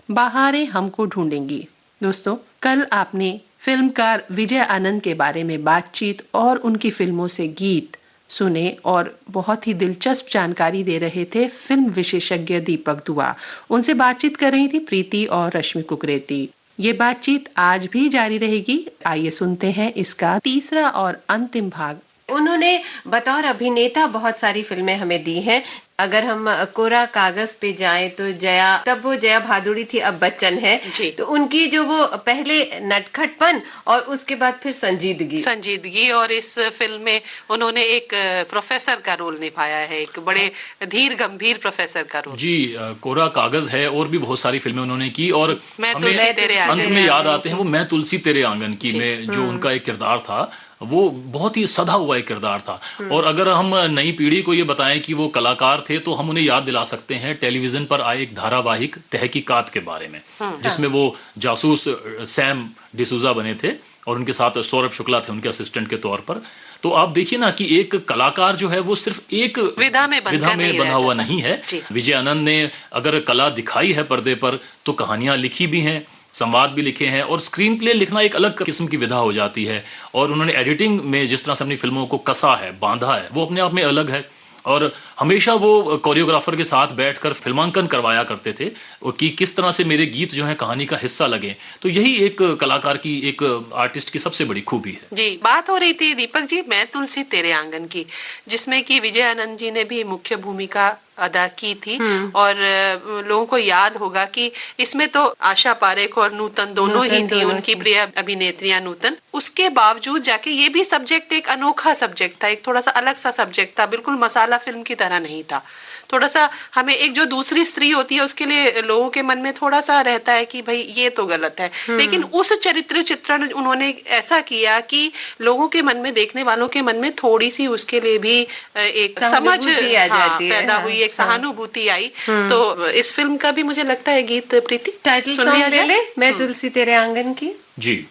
बहारें हमको ढूंढेंगी। दोस्तों, कल आपने फिल्मकार विजय आनंद के बारे में बातचीत और उनकी फिल्मों से गीत सुने और बहुत ही दिलचस्प जानकारी दे रहे थे फिल्म विशेषज्ञ दीपक दुआ। उनसे बातचीत कर रही थी प्रीति और रश्मि कुकरेती। ये बातचीत आज भी जारी रहेगी। आइए सुनते हैं इसका तीसरा और अंतिम भाग। उन्होंने बतौर अभिनेता बहुत सारी फिल्में हमें दी हैं। अगर हम कोरा कागज पे जाएं तो जया, तब वो जया भादुड़ी थी, अब बच्चन है जी। तो उनकी जो वो पहले नटखटपन और उसके बाद फिर संजीदगी और इस फिल्म में उन्होंने एक प्रोफेसर का रोल निभाया है, एक बड़े धीर गंभीर प्रोफेसर का रोल। जी, कोरा कागज है और भी बहुत सारी फिल्में उन्होंने की और मैं हमें तुलसी तेरे अंत आंगन में याद आते हैं वो मैं तुलसी तेरे आंगन की में जो उनका एक किरदार था वो बहुत ही सधा हुआ एक किरदार था। और अगर हम नई पीढ़ी को ये बताएं कि वो कलाकार थे तो हम उन्हें याद दिला सकते हैं टेलीविजन पर आए एक धारावाहिक तहकीकात के बारे में, जिसमें वो जासूस सैम डिसूजा बने थे और उनके साथ सौरभ शुक्ला थे उनके असिस्टेंट के तौर पर। तो आप देखिए ना कि एक कलाकार जो है वो सिर्फ एक विधा में बंधा हुआ नहीं है। विजय आनंद ने अगर कला दिखाई है पर्दे पर तो कहानियां लिखी भी हैं, संवाद भी लिखे हैं और स्क्रीन प्ले लिखना एक अलग किस्म की विधा हो जाती है। और उन्होंने एडिटिंग में जिस तरह से अपनी फिल्मों को कसा है, बांधा है, वो अपने आप में अलग है। और हमेशा वो कोरियोग्राफर के साथ बैठकर फिल्मांकन करवाया करते थे कि किस तरह से मेरे गीत जो है कहानी का हिस्सा लगे। तो यही एक कलाकार की, एक आर्टिस्ट की सबसे बड़ी खूबी है। जी, बात हो रही थी दीपक जी मैं तुलसी तेरे आंगन की, जिसमें कि विजय आनंद जी ने भी मुख्य भूमिका अदा की थी। और लोगों को याद होगा कि इसमें तो आशा पारेख और नूतन दोनों ही थी, उनकी प्रिय अभिनेत्रियां नूतन। उसके बावजूद जाके ये भी सब्जेक्ट एक अनोखा सब्जेक्ट था, एक थोड़ा सा अलग सा सब्जेक्ट था, बिल्कुल मसाला फिल्म की तरह नहीं था। थोड़ा सा हमें एक जो दूसरी स्त्री होती है उसके लिए लोगों के मन में थोड़ा सा रहता है कि भाई ये तो गलत है, लेकिन उस चरित्र चित्रण उन्होंने ऐसा किया कि लोगों के मन में, देखने वालों के मन में थोड़ी सी उसके लिए भी एक समझ पैदा हुई, एक सहानुभूति आई। तो इस फिल्म का भी मुझे लगता है गीत प्रीति टाइटल सॉन्ग ले ले, मैं तुलसी तेरे आंगन की। जी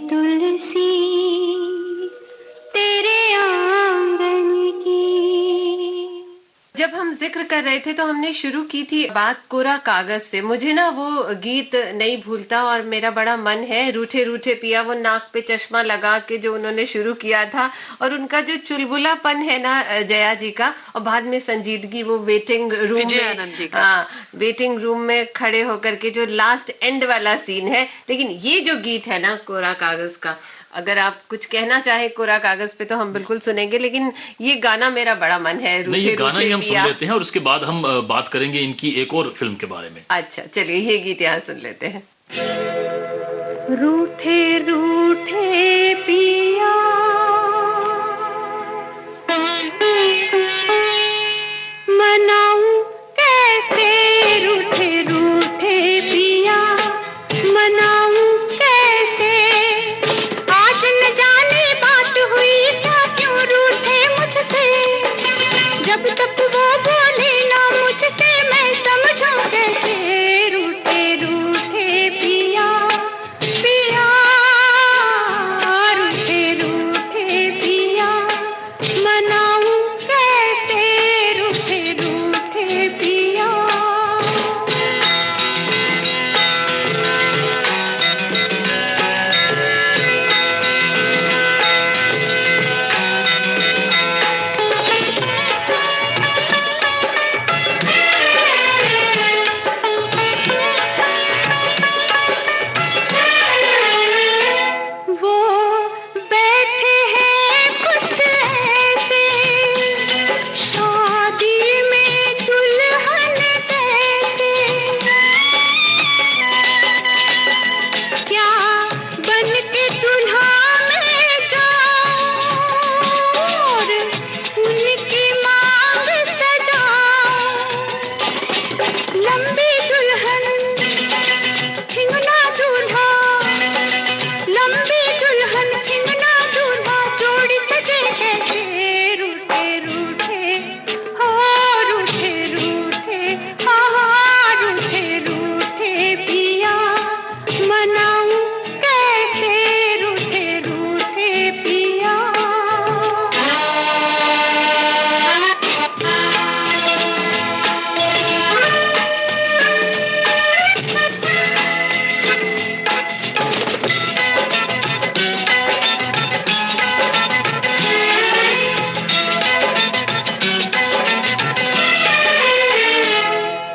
तुलसी तेरे आंगन की। जब हम जिक्र कर रहे थे तो हमने शुरू की थी बात कोरा कागज से। मुझे ना वो गीत नहीं भूलता और मेरा बड़ा मन है, रूठे रूठे पिया, वो नाक पे चश्मा लगा के जो उन्होंने शुरू किया था, और उनका जो चुलबुलापन है ना जया जी का, और बाद में संजीदगी, वो वेटिंग रूम में, हाँ, वेटिंग रूम में खड़े होकर के जो लास्ट एंड वाला सीन है। लेकिन ये जो गीत है ना कोरा कागज का, अगर आप कुछ कहना चाहें कोरा कागज पे तो हम बिल्कुल सुनेंगे, लेकिन ये गाना मेरा बड़ा मन है। नहीं, ये गाना ही हम सुन लेते हैं और उसके बाद हम बात करेंगे इनकी एक और फिल्म के बारे में। अच्छा, चलिए ये गीत यहाँ सुन लेते हैं। रूठे रूठे पिया मनाऊं कैसे, रूठे रूठे पिया मनाऊं कैसे, आज न जाने बात हुई क्या, क्यों रूठे मुझसे, जब तक वो बोले ना मुझसे मैं समझूं कैसे, रूठे रूठे पिया पिया, रूठे रूठे पिया मनाऊं कैसे, रूठे रूठे पिया। वो बैठे हैं कुछ ऐसे शादी में दुल्हन जैसे, क्या बन के दुल्हा में जाऊं और उनकी मांग सजाऊं, लंबी दुल्हन ठिंगना दूल्हा, लंबी दुल्हन ठिंगना दूल्हा, जोड़ी सजे कैसे, रूठे रूठे हो, रूठे रूठे हाँ, रूठे रूठे पिया मनाऊं कैसे, रूठे रूठे पिया।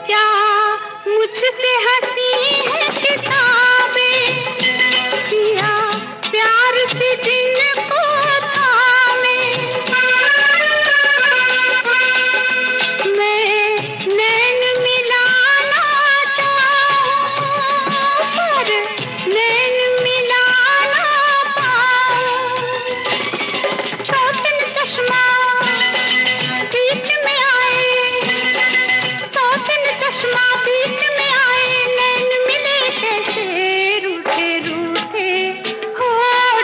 क्या मुझसे हंसी है किताबें, पिया प्यार से जिनको थामे, मैं नैन मिलाना चाहूं पर नैन मिला ना पाऊं, सौतन चश्मा बीच में आए, सौतन चश्मा बीच में आए, नैन मिले कैसे, रूठे रूठे हो,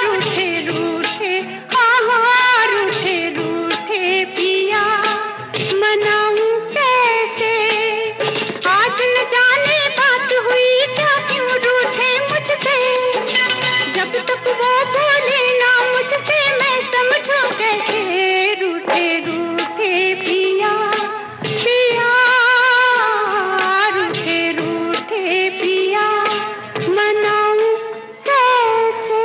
रूठे रूठे हाँ हाँ, रूठे रूठे पिया मनाऊं कैसे, आज न जाने बात हुई क्या, क्यों रूठे मुझसे, जब तक वो बोले ना मुझसे मैं समझूं कैसे, रूठे रूठे पिया पिया, रूठे रूठे पिया मनाऊं कैसे।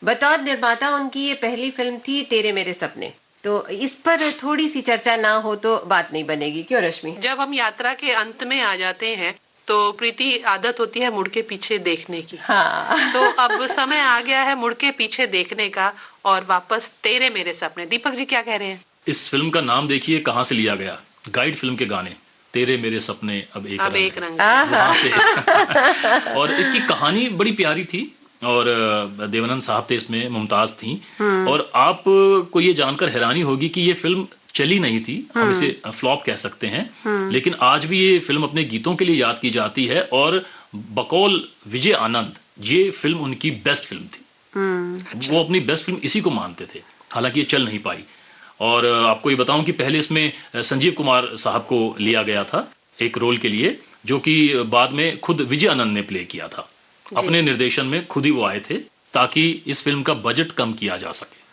बतौर निर्माता उनकी ये पहली फिल्म थी तेरे मेरे सपने, तो इस पर थोड़ी सी चर्चा ना हो तो बात नहीं बनेगी, क्यों रश्मि? जब हम यात्रा के अंत में आ जाते हैं तो प्रीति आदत होती है मुड़ के पीछे देखने की। हाँ। तो अब समय आ गया है मुड़ के पीछे देखने का और वापस तेरे मेरे सपने। दीपक जी क्या कह रहे हैं? इस फिल्म का नाम देखिए कहाँ से लिया गया, गाइड फिल्म के गाने, तेरे मेरे सपने अब एक रंग वहाँ से। और इसकी कहानी बड़ी प्यारी थी और देवानंद साहब थे इसमें, मुमताज थी, और आप को ये जानकर हैरानी होगी कि ये फिल्म चली नहीं थी, हम इसे फ्लॉप कह सकते हैं, लेकिन आज भी ये फिल्म अपने गीतों के लिए याद की जाती है और बकौल विजय आनंद ये फिल्म उनकी बेस्ट फिल्म थी। वो अपनी बेस्ट फिल्म इसी को मानते थे, हालांकि ये चल नहीं पाई। और आपको ये बताऊं कि पहले इसमें संजीव कुमार साहब को लिया गया था एक रोल के लिए, जो कि बाद में खुद विजय आनंद ने प्ले किया था। अपने निर्देशन में खुद ही वो आए थे ताकि इस फिल्म का बजट कम किया जा सके।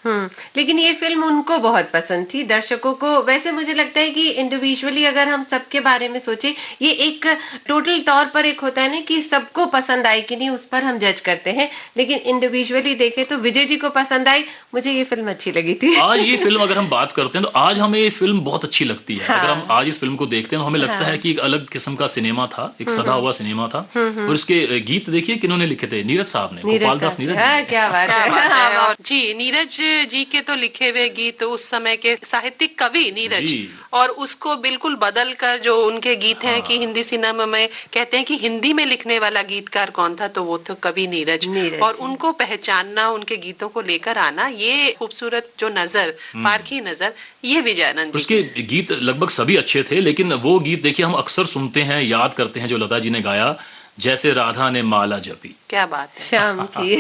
लेकिन ये फिल्म उनको बहुत पसंद थी, दर्शकों को। वैसे मुझे लगता है कि इंडिविजुअली अगर हम सबके बारे में सोचे, ये एक टोटल तौर पर एक होता है ना कि सबको पसंद आई कि नहीं, उस पर हम जज करते हैं। लेकिन इंडिविजुअली देखें तो विजय जी को पसंद आई, मुझे ये फिल्म अच्छी लगी थी। आज ये फिल्म अगर हम बात करते हैं तो आज हमें ये फिल्म बहुत अच्छी लगती है। अगर हम आज इस फिल्म को देखते हैं तो हमें लगता है कि एक अलग किस्म का सिनेमा था, एक सदा हुआ सिनेमा था। और इसके गीत देखिए किन्होंने लिखे थे, नीरज साहब ने, गोपाल दास नीरज जी। क्या बात है। और जी नीरज जी के तो लिखे हुए गीत उस समय के साहित्यिक कवि नीरज, और उसको बिल्कुल बदल कर जो उनके गीत हैं कि हिंदी सिनेमा में कहते हैं कि हिंदी में लिखने वाला गीतकार कौन था, तो वो तो कवि नीरज। और उनको पहचानना, उनके गीतों को लेकर आना, ये खूबसूरत जो नजर, पारखी नजर, ये विजय आनंद जी। उसके गीत लगभग सभी अच्छे थे, लेकिन वो गीत देखिए हम अक्सर सुनते हैं, याद करते हैं, जो लता जी ने गाया, जैसे राधा ने माला जपी। क्या बात है। शाम की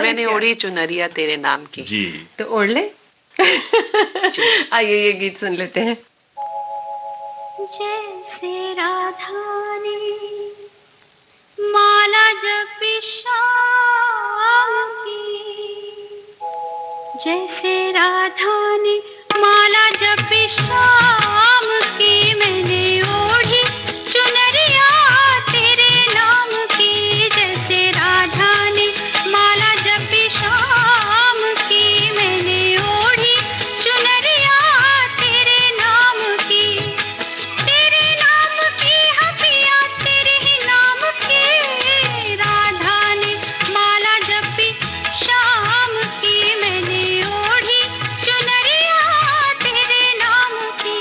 मैंने ओढ़ी चुनरिया तेरे नाम की। जी तो ओढ़ ले। आइए ये गीत सुन लेते हैं। जैसे राधा ने माला जपी शाम की, जैसे राधा ने माला जपी शाम की, मैंने ओढ़ी चुनरिया तेरे नाम की। जैसे राधा ने माला जपी शाम की, मैंने ओढ़ी चुनरिया तेरे नाम की। तेरे नाम की हपिया तेरे ही नाम की, राधा ने माला जपी शाम की, मैंने ओढ़ी चुनरिया तेरे नाम की।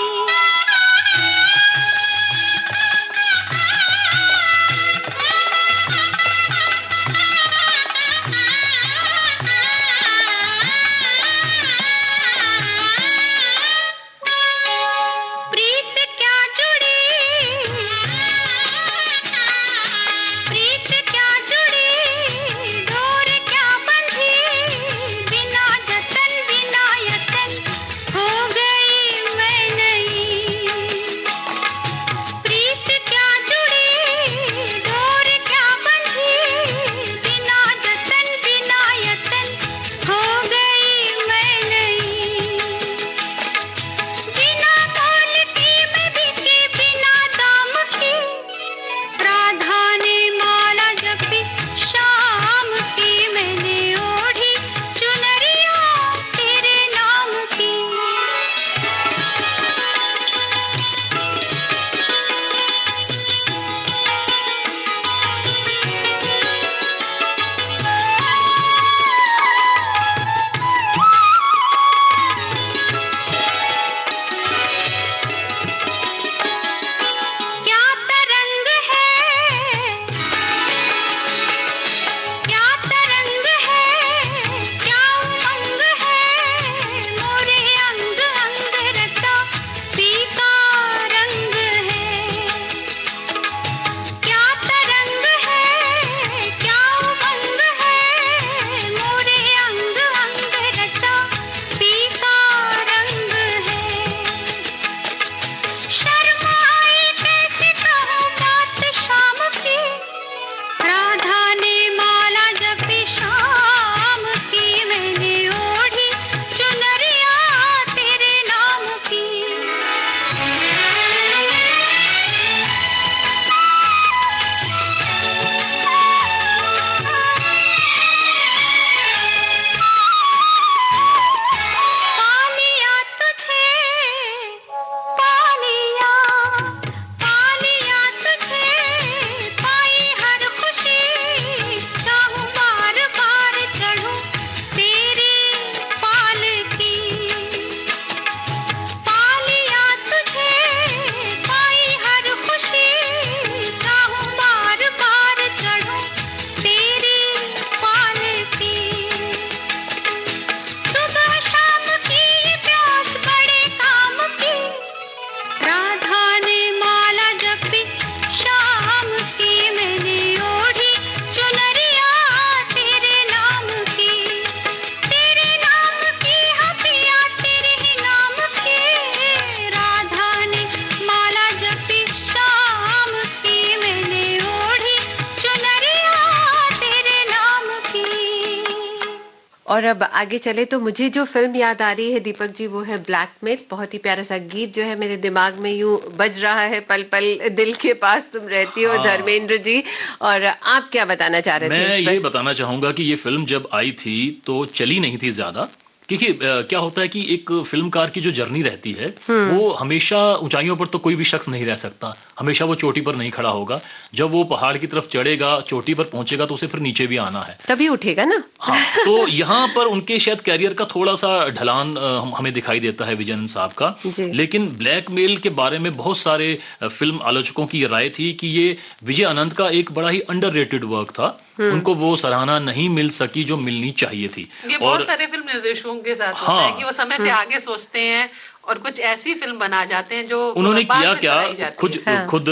और अब आगे चले तो मुझे जो फिल्म याद आ रही है दीपक जी वो है ब्लैकमेल। बहुत ही प्यारा सा गीत जो है मेरे दिमाग में यूं बज रहा है, पल पल दिल के पास तुम रहती हो, हाँ। धर्मेंद्र जी। और आप क्या बताना चाह रहे थे मैं इस पर? ये बताना चाहूंगा कि ये फिल्म जब आई थी तो चली नहीं थी ज्यादा, क्योंकि क्या होता है कि एक फिल्मकार की जो जर्नी रहती है वो हमेशा ऊंचाइयों पर तो कोई भी शख्स नहीं रह सकता, हमेशा वो चोटी पर नहीं खड़ा होगा। जब वो पहाड़ की तरफ चढ़ेगा, चोटी पर पहुंचेगा तो उसे फिर नीचे भी आना है, तभी उठेगा ना। हाँ। तो यहाँ पर उनके शायद कैरियर का थोड़ा सा ढलान हमें दिखाई देता है विजयन साहब का। जी। लेकिन ब्लैकमेल के बारे में बहुत सारे फिल्म आलोचकों की ये राय थी कि ये विजय आनंद का एक बड़ा ही अंडररेटेड वर्क था, उनको वो सराहना नहीं मिल सकी जो मिलनी चाहिए थी। ये बहुत सारे फिल्म निर्देशकों के साथ होता है कि वो समय से आगे सोचते हैं और कुछ ऐसी फिल्म बना जाते हैं जो उन्होंने बाद किया में क्या, सराही जाती है। खुद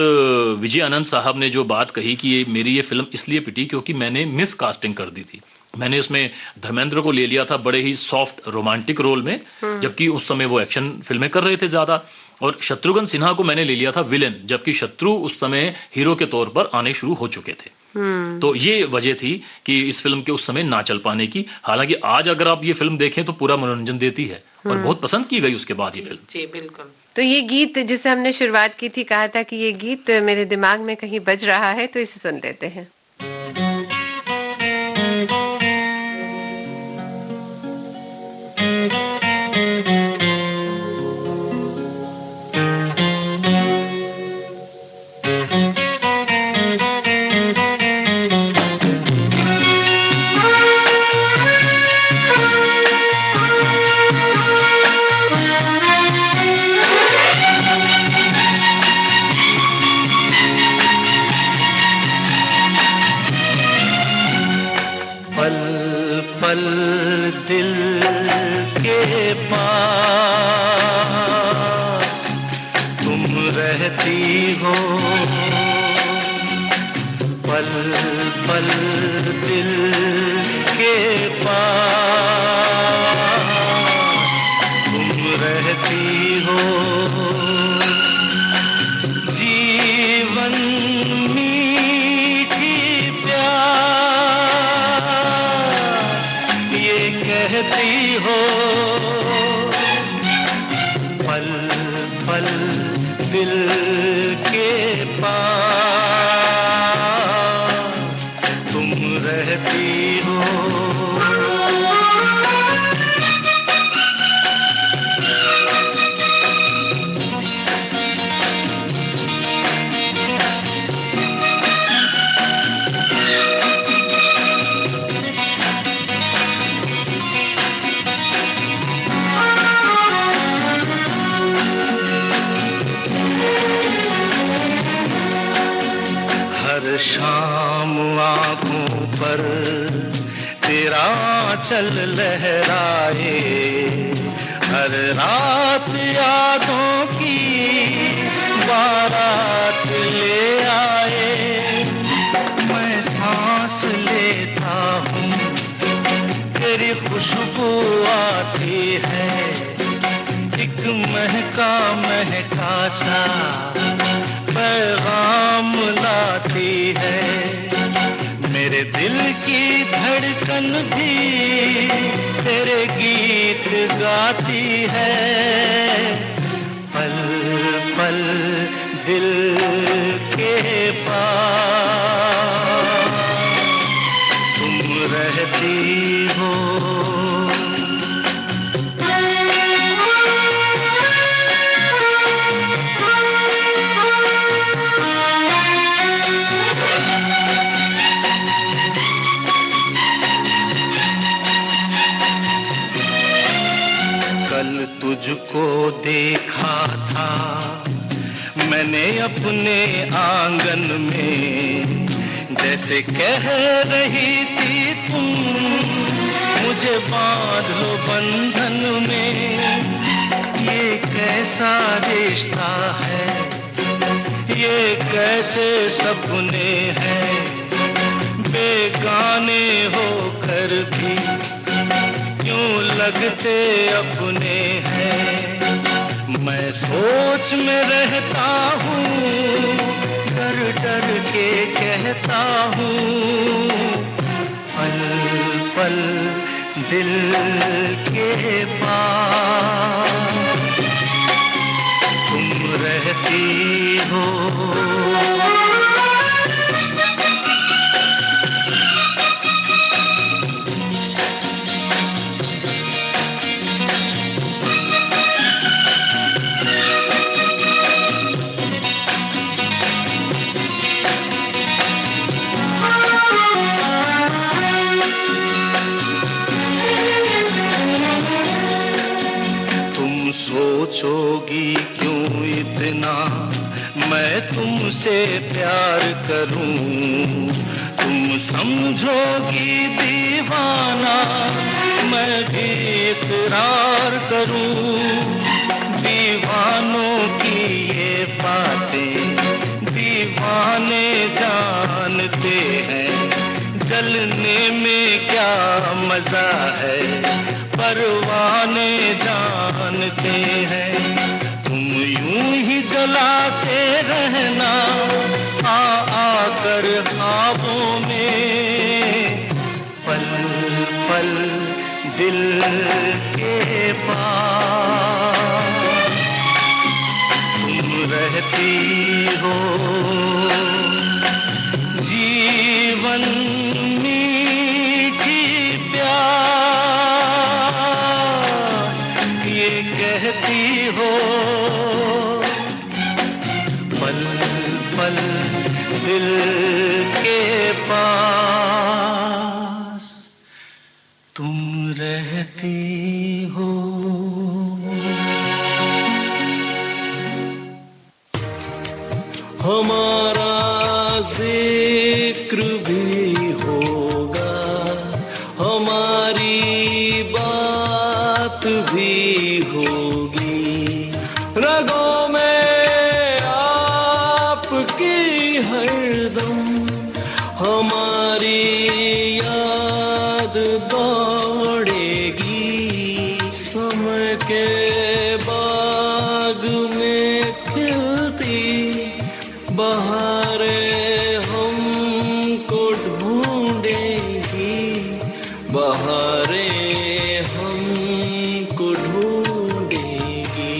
विजय आनंद साहब ने जो बात कही कि ये मेरी ये फिल्म इसलिए पिटी क्योंकि मैंने मिस कास्टिंग कर दी थी। मैंने इसमें धर्मेंद्र को ले लिया था बड़े ही सॉफ्ट रोमांटिक रोल में, जबकि उस समय वो एक्शन फिल्में कर रहे थे ज्यादा, और शत्रुघ्न सिन्हा को मैंने ले लिया था विलेन, जबकि शत्रु उस समय हीरो के तौर पर आने शुरू हो चुके थे। तो ये वजह थी कि इस फिल्म के उस समय ना चल पाने की। हालांकि आज अगर आप ये फिल्म देखें तो पूरा मनोरंजन देती है और बहुत पसंद की गई उसके बाद ये फिल्म। जी बिल्कुल। तो ये गीत जिसे हमने शुरुआत की थी, कहा था कि ये गीत मेरे दिमाग में कहीं बज रहा है, तो इसे सुन लेते हैं। शाम आंखों पर तेरा चल लहराए, हर रात यादों की बारात ले आए। मैं सांस लेता हूँ तेरी खुशबू आती है, एक महका महका सा पैगाम लाती है। मेरे दिल की धड़कन भी तेरे गीत गाती है। पल पल दिल के पास तुम रहती हो। तुझको देखा था मैंने अपने आंगन में, जैसे कह रही थी तुम मुझे बांध लो बंधन में। ये कैसा रिश्ता है, ये कैसे सपने हैं, बेगाने होकर भी क्यों लगते अपने हैं। मैं सोच में रहता हूँ, डर डर के कहता हूँ, पल पल दिल के पास तुम रहती हो। सोचोगी क्यों इतना मैं तुमसे प्यार करूं, तुम समझोगी दीवाना मैं भी इकरार करूं। दीवानों की ये बातें दीवाने जानते हैं, जलने में क्या मजा है परवाने जानते हैं। तुम यूं ही जलाते रहना आकर ख्वाबों में, पल पल दिल के पास तुम रहती हो। जीवन मीठी कहती हो, पल पल दिल के पास तुम रहती हो। हमारा जिक्र भी होगा, हमारी बात भी होगी, रगों में आपकी हरदम हमारी याद दौड़ेगी। समय के बाग में खिलती बहारें हमको ढूंढेगी, बहारें हमको ढूंढेगी।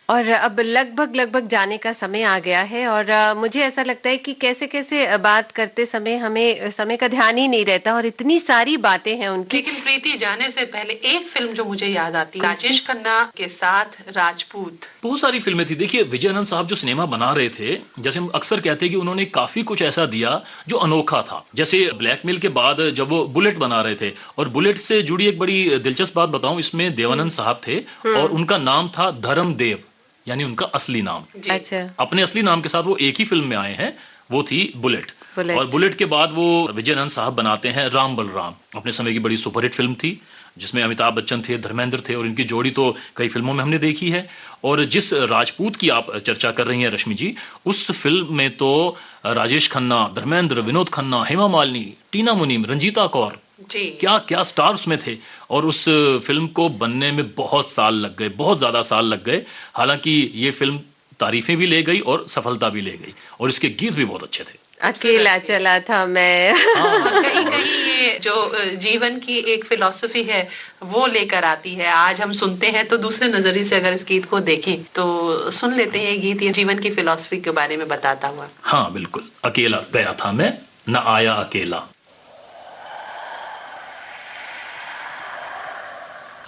और अब लगभग जाने का समय आ गया है और मुझे ऐसा लगता है कि कैसे कैसे बात करते समय हमें समय का ध्यान ही नहीं रहता और इतनी सारी बातें हैं उनकी। लेकिन प्रीति जाने से पहले एक फिल्म जो मुझे याद आती है, राजेश खन्ना के साथ राजपूत। बहुत सारी फिल्में थी। देखिए विजय आनंद साहब जो सिनेमा बना रहे थे, जैसे हम अक्सर कहते हैं कि उन्होंने काफी कुछ ऐसा दिया जो अनोखा था। जैसे ब्लैकमेल के बाद जब वो बुलेट बना रहे थे, और बुलेट से जुड़ी एक बड़ी दिलचस्प बात बताऊं, इसमें देवानंद साहब थे और उनका नाम था धर्मदेव, यानी उनका असली नाम। अच्छा। अपने असली नाम के साथ वो एक ही फिल्म में आए हैं, वो थी बुलेट। और बुलेट के बाद वो विजय आनंद साहब बनाते हैं राम बलराम, अपने समय की बड़ी सुपरहिट फिल्म थी जिसमें अमिताभ बच्चन थे, धर्मेंद्र थे, और इनकी जोड़ी तो कई फिल्मों में हमने देखी है। और जिस राजपूत की आप चर्चा कर रही हैं रश्मि जी, उस फिल्म में तो राजेश खन्ना, धर्मेंद्र, विनोद खन्ना, हेमा मालिनी, टीना मुनीम, रंजीता कौर, क्या क्या स्टार्स में थे। और उस फिल्म को बनने में बहुत साल लग गए, बहुत ज्यादा साल लग गए। हालांकि ये फिल्म तारीफें भी ले गई और सफलता भी ले गई, और इसके गीत भी बहुत अच्छे थे। अकेला चला था मैं। और कहीं कहीं ये जो जीवन की एक फिलॉसफी है वो लेकर आती है। आज हम सुनते हैं तो दूसरे नजरिए से अगर इस गीत को देखें तो सुन लेते हैं, ये गीत ये जीवन की फिलॉसफी के बारे में बताता हुआ। हाँ बिल्कुल, अकेला गया था मैं, न आया अकेला।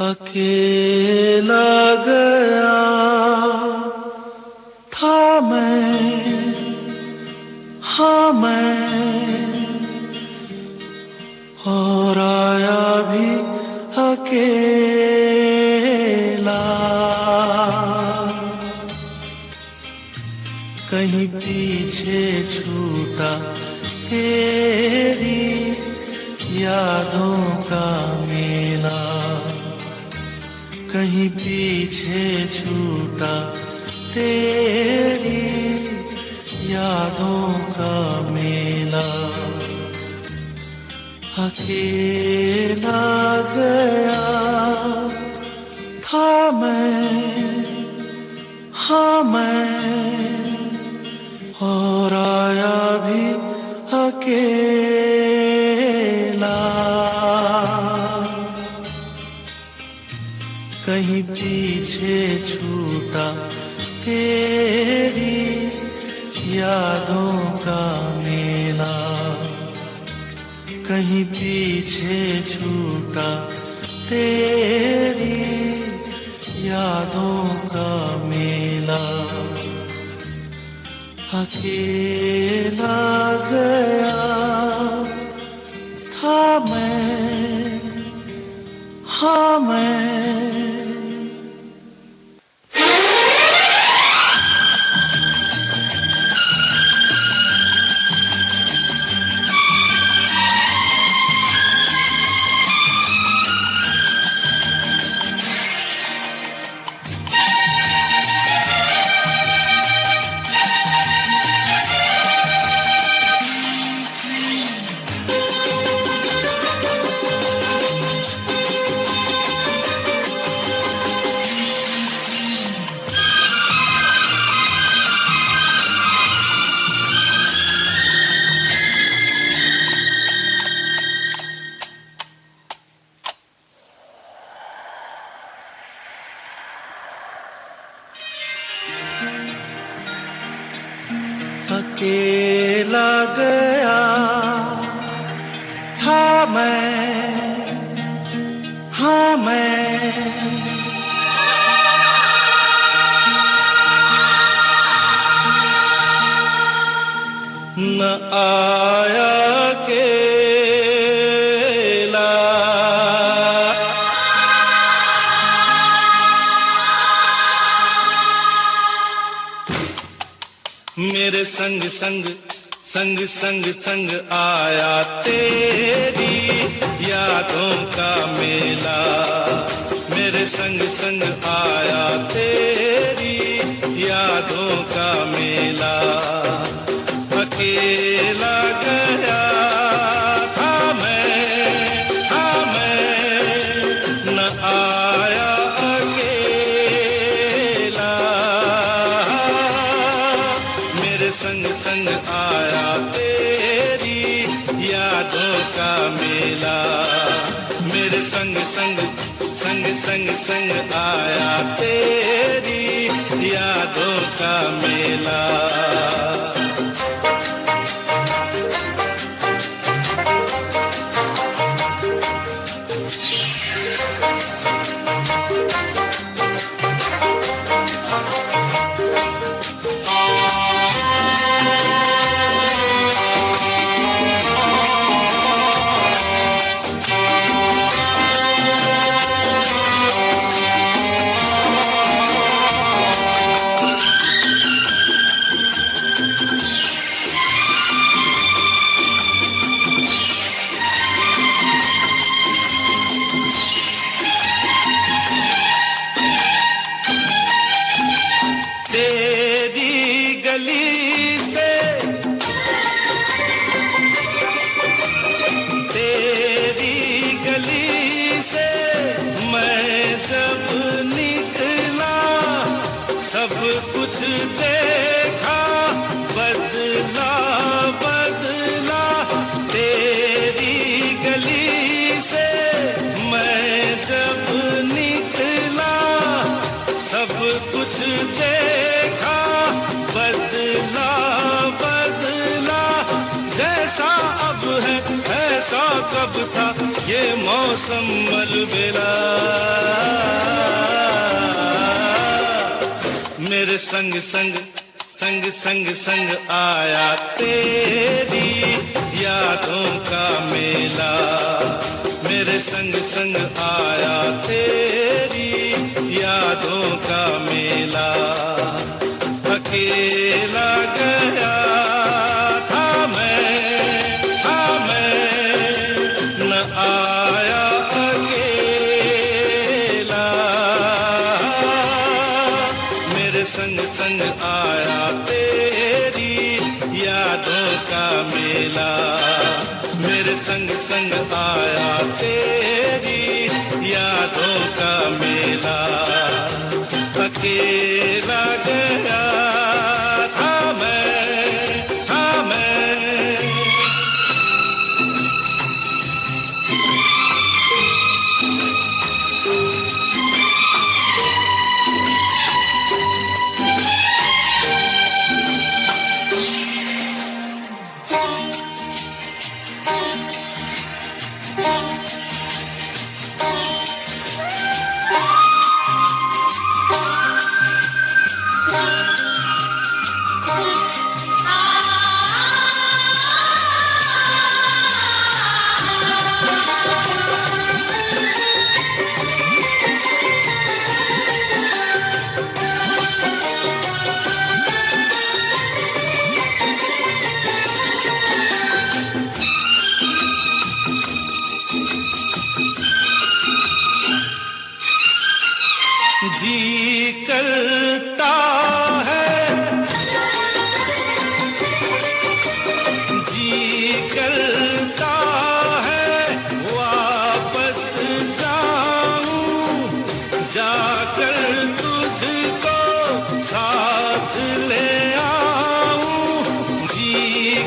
अकेला गया था मैं, हाँ मैं, और आया भी अकेला। कहीं पीछे छूटा तेरी यादों का मेला, कहीं पीछे छूटा तेरी यादों का मेला। अकेला गया था मैं, हाँ मैं, और आया भी अकेला, कहीं पीछे छूटा तेरी यादों का मेला, कहीं पीछे छूटा तेरी यादों का मेला। अकेला गया था मैं, हाँ मैं। अकेला गया था मैं, हाँ मैं। न आया अकेला, मेरे संग संग संग संग संग आया तेरी यादों का मेला, मेरे संग संग आया तेरी यादों का मेला। अकेला गया था मैं, हाँ मैं। न आया अकेला, मेरे संग संग आया तेरी यादों का मेला, मेरे संग संग संग संग संग आया तेरी यादों का मेला। सब कुछ देखा, बदला बदला तेरी गली से मैं जब निकला। सब कुछ देखा, बदला बदला जैसा अब है ऐसा कब था ये मौसम अलबेला। मेरे संग संग संग संग संग आया तेरी यादों का मेला, मेरे संग संग आया तेरी यादों का मेला। अकेला गया था मैं, हाँ मैं, न आया अकेला, मेरे संग संग आया तेरी यादों का मेला, मेरे संग संग आया तेरी यादों का मेला। अकेला गया था मैं, हाँ मैं।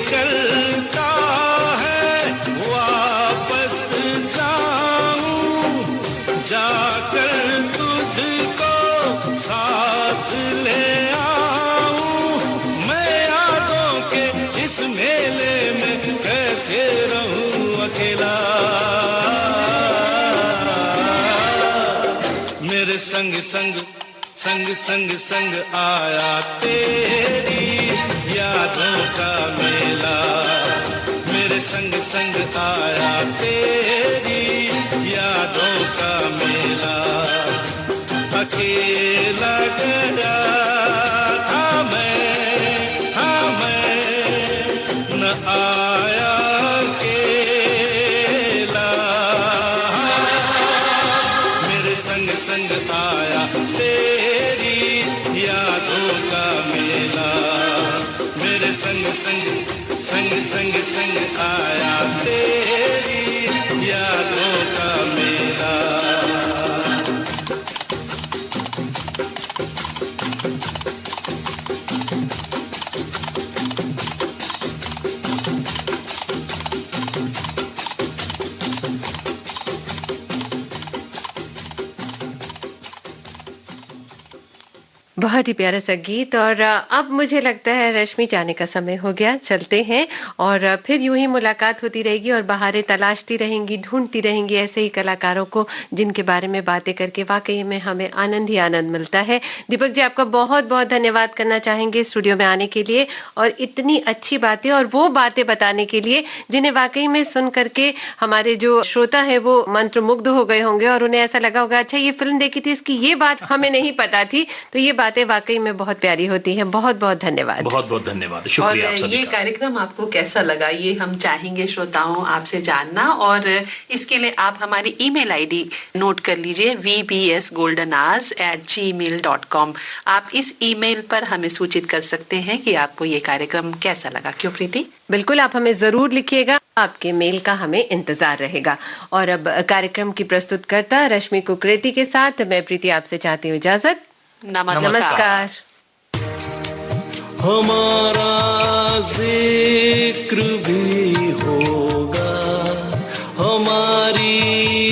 करता है वापस जाऊं, जाकर तुझको साथ ले आऊं। मैं यादों के इस मेले में कैसे रहूं अकेला। मेरे संग संग संग संग संग आया तेरी यादों का मेला। मेरे संग संग आया तेरी यादों का मेला। अकेला गया था मैं न आया अकेला। मेरे संग संग आया तेरी यादों का मेला। मेरे संग संग संग संग संग आया तेरी यादों का मेला। बहुत ही प्यारा सा गीत। और अब मुझे लगता है रश्मि जाने का समय हो गया, चलते हैं। और फिर यूं ही मुलाकात होती रहेगी और बहारें तलाशती रहेंगी, ढूंढती रहेंगी ऐसे ही कलाकारों को जिनके बारे में बातें करके वाकई में हमें आनंद ही आनंद मिलता है। दीपक जी, आपका बहुत बहुत धन्यवाद करना चाहेंगे स्टूडियो में आने के लिए और इतनी अच्छी बातें और वो बातें बताने के लिए जिन्हें वाकई में सुन करके हमारे जो श्रोता है वो मंत्रमुग्ध हो गए होंगे और उन्हें ऐसा लगा होगा अच्छा ये फिल्म देखी थी, इसकी ये बात हमें नहीं पता थी। तो ये बातें वाकई में बहुत प्यारी होती हैं। बहुत बहुत धन्यवाद। बहुत बहुत धन्यवाद, शुक्रिया आप और सभी ये का। कार्यक्रम आपको कैसा लगा ये हम चाहेंगे श्रोताओं आपसे जानना। और इसके लिए आप हमारी ईमेल आईडी नोट कर लीजिए vbsgoldenhours@gmail.com। आप इस ईमेल पर हमें सूचित कर सकते हैं कि आपको ये कार्यक्रम कैसा लगा। क्यों प्रीति? बिल्कुल, आप हमें जरूर लिखिएगा, आपके मेल का हमें इंतजार रहेगा। और अब कार्यक्रम की प्रस्तुतकर्ता रश्मि कुकरेती के साथ मैं प्रीति आपसे चाहती हूँ इजाजत। नमस्कार। हमारा जिक्र भी होगा, हमारी